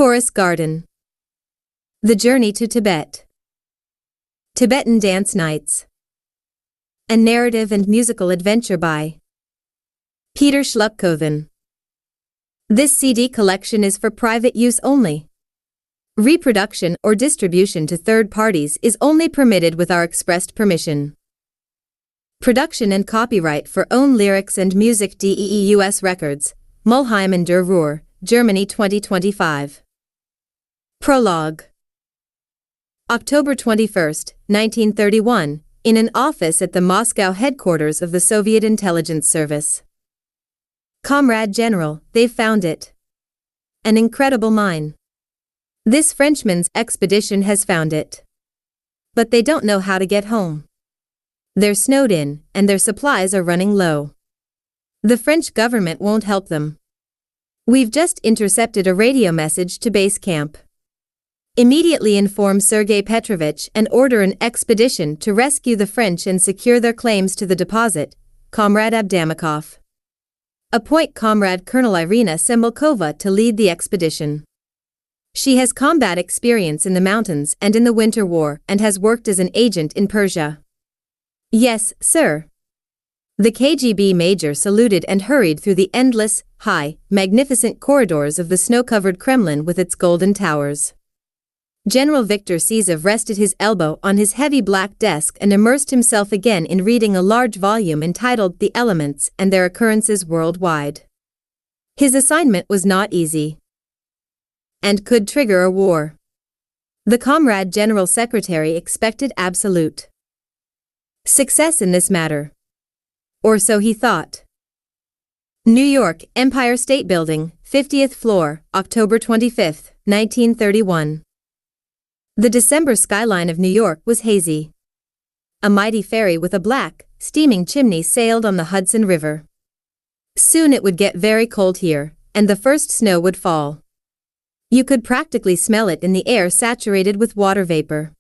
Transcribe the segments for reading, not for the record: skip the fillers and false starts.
Taurus Garden. The Journey to Tibet. Tibetan Dance Nights. A narrative and musical adventure by Peter Schluppkothen. This CD collection is for private use only. Reproduction or distribution to third parties is only permitted with our expressed permission. Production and copyright for own lyrics and music DEEUS Records, Mülheim and Ruhr, Germany 2025. Prologue. October 21, 1931, in an office at the Moscow headquarters of the Soviet Intelligence Service. Comrade General, they've found it. An incredible mine. This Frenchman's expedition has found it. But they don't know how to get home. They're snowed in, and their supplies are running low. The French government won't help them. We've just intercepted a radio message to base camp. Immediately inform Sergei Petrovich and order an expedition to rescue the French and secure their claims to the deposit, Comrade Abdamakov. Appoint Comrade Colonel Irina Sembolkova to lead the expedition. She has combat experience in the mountains and in the Winter War and has worked as an agent in Persia. Yes, sir. The KGB major saluted and hurried through the endless, high, magnificent corridors of the snow-covered Kremlin with its golden towers. General Viktor Sizov rested his elbow on his heavy black desk and immersed himself again in reading a large volume entitled The Elements and Their Occurrences Worldwide. His assignment was not easy and could trigger a war. The Comrade General Secretary expected absolute success in this matter. Or so he thought. New York, Empire State Building, 50th floor, October 25, 1931. The December skyline of New York was hazy. A mighty ferry with a black, steaming chimney sailed on the Hudson River. Soon it would get very cold here, and the first snow would fall. You could practically smell it in the air saturated with water vapor.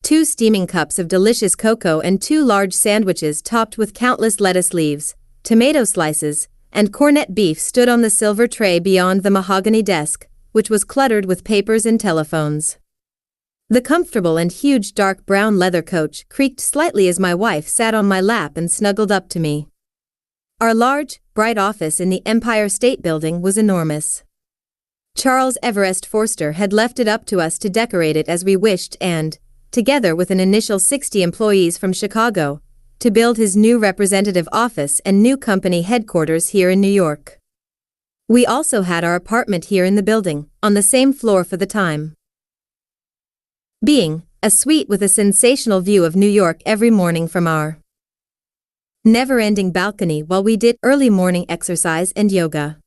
2 steaming cups of delicious cocoa and 2 large sandwiches topped with countless lettuce leaves, tomato slices, and cornet beef stood on the silver tray beyond the mahogany desk, which was cluttered with papers and telephones. The comfortable and huge dark brown leather coach creaked slightly as my wife sat on my lap and snuggled up to me. Our large, bright office in the Empire State Building was enormous. Charles Everest Forster had left it up to us to decorate it as we wished and, together with an initial 60 employees from Chicago, to build his new representative office and new company headquarters here in New York. We also had our apartment here in the building, on the same floor for the time being, a suite with a sensational view of New York every morning from our never-ending balcony while we did early morning exercise and yoga.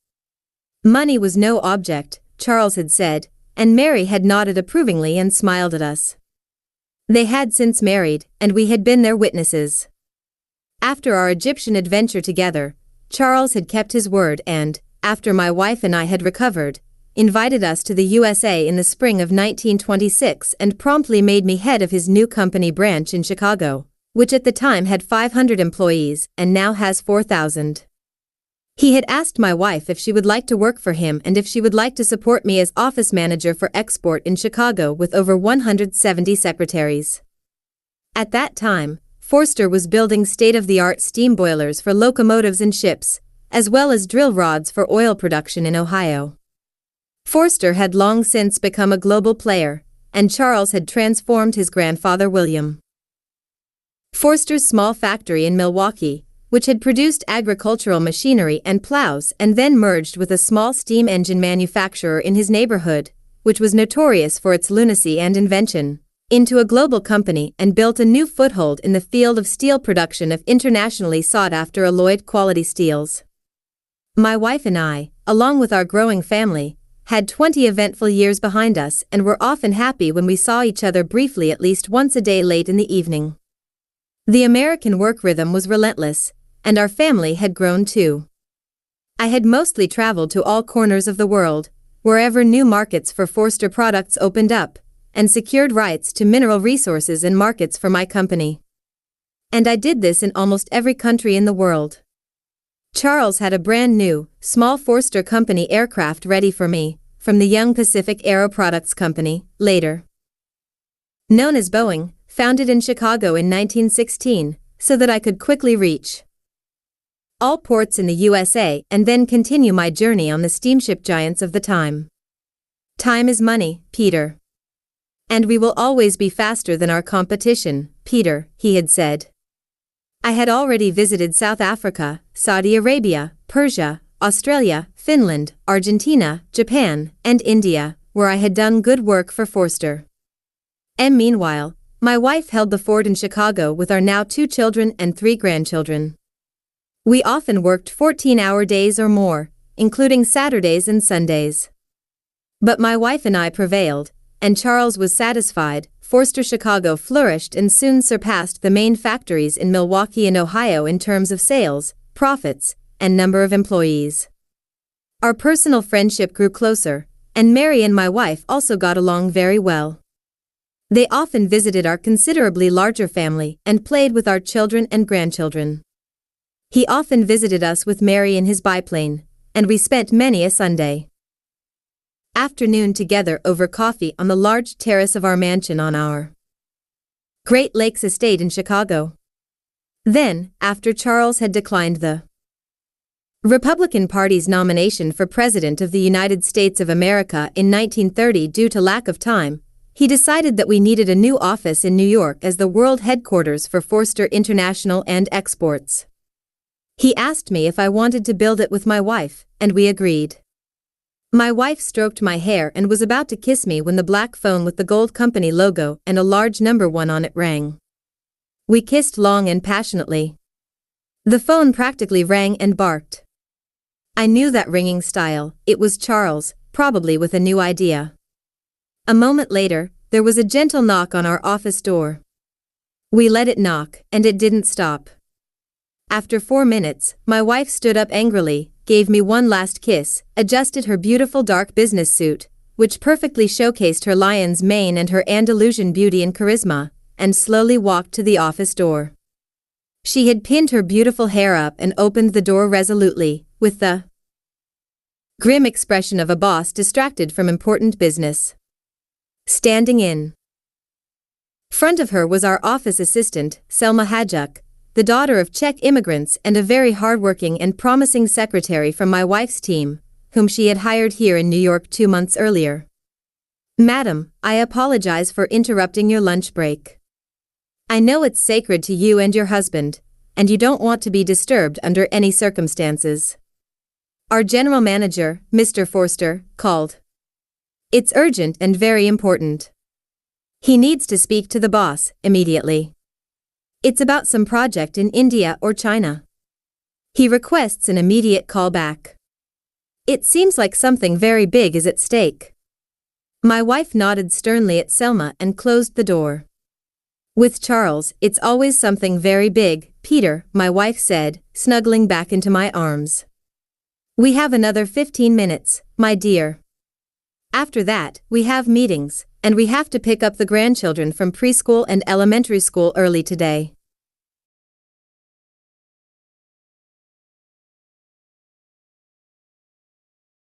Money was no object, Charles had said, and Mary had nodded approvingly and smiled at us. They had since married, and we had been their witnesses. After our Egyptian adventure together, Charles had kept his word and, after my wife and I had recovered, invited us to the USA in the spring of 1926 and promptly made me head of his new company branch in Chicago, which at the time had 500 employees and now has 4,000. He had asked my wife if she would like to work for him and if she would like to support me as office manager for export in Chicago with over 170 secretaries. At that time, Forster was building state-of-the-art steam boilers for locomotives and ships, as well as drill rods for oil production in Ohio. Forster had long since become a global player, and Charles had transformed his grandfather William Forster's small factory in Milwaukee, which had produced agricultural machinery and plows and then merged with a small steam engine manufacturer in his neighborhood, which was notorious for its lunacy and invention, into a global company and built a new foothold in the field of steel production of internationally sought-after alloyed quality steels. My wife and I, along with our growing family, had 20 eventful years behind us and were often happy when we saw each other briefly at least once a day late in the evening. The American work rhythm was relentless, and our family had grown too. I had mostly traveled to all corners of the world, wherever new markets for Forster products opened up, and secured rights to mineral resources and markets for my company. And I did this in almost every country in the world. Charles had a brand new, small Forster Company aircraft ready for me, from the young Pacific Aero Products Company, later known as Boeing, founded in Chicago in 1916, so that I could quickly reach all ports in the USA and then continue my journey on the steamship giants of the time. Time is money, Peter. And we will always be faster than our competition, Peter, he had said. I had already visited South Africa, Saudi Arabia, Persia, Australia, Finland, Argentina, Japan, and India, where I had done good work for Forster. And meanwhile, my wife held the fort in Chicago with our now 2 children and 3 grandchildren. We often worked 14-hour days or more, including Saturdays and Sundays. But my wife and I prevailed, and Charles was satisfied. Forster Chicago flourished and soon surpassed the main factories in Milwaukee and Ohio in terms of sales, profits, and number of employees. Our personal friendship grew closer, and Mary and my wife also got along very well. They often visited our considerably larger family and played with our children and grandchildren. He often visited us with Mary in his biplane, and we spent many a Sunday afternoon together over coffee on the large terrace of our mansion on our Great Lakes estate in Chicago. Then, after Charles had declined the Republican Party's nomination for President of the United States of America in 1930 due to lack of time, he decided that we needed a new office in New York as the world headquarters for Forster International and Exports. He asked me if I wanted to build it with my wife, and we agreed. My wife stroked my hair and was about to kiss me when the black phone with the gold company logo and a large number 1 on it rang. We kissed long and passionately. The phone practically rang and barked. I knew that ringing style. It was Charles, probably with a new idea. A moment later, there was a gentle knock on our office door. We let it knock, and it didn't stop. After 4 minutes, my wife stood up angrily, gave me one last kiss, adjusted her beautiful dark business suit, which perfectly showcased her lion's mane and her Andalusian beauty and charisma, and slowly walked to the office door. She had pinned her beautiful hair up and opened the door resolutely, with the grim expression of a boss distracted from important business. Standing in front of her was our office assistant, Selma Hadjuk, the daughter of Czech immigrants and a very hardworking and promising secretary from my wife's team, whom she had hired here in New York 2 months earlier. Madam, I apologize for interrupting your lunch break. I know it's sacred to you and your husband, and you don't want to be disturbed under any circumstances. Our general manager, Mr. Forster, called. It's urgent and very important. He needs to speak to the boss, immediately. It's about some project in India or China. He requests an immediate call back. It seems like something very big is at stake. My wife nodded sternly at Selma and closed the door. With Charles, it's always something very big, Peter, my wife said, snuggling back into my arms. We have another 15 minutes, my dear. After that, we have meetings, and we have to pick up the grandchildren from preschool and elementary school early today.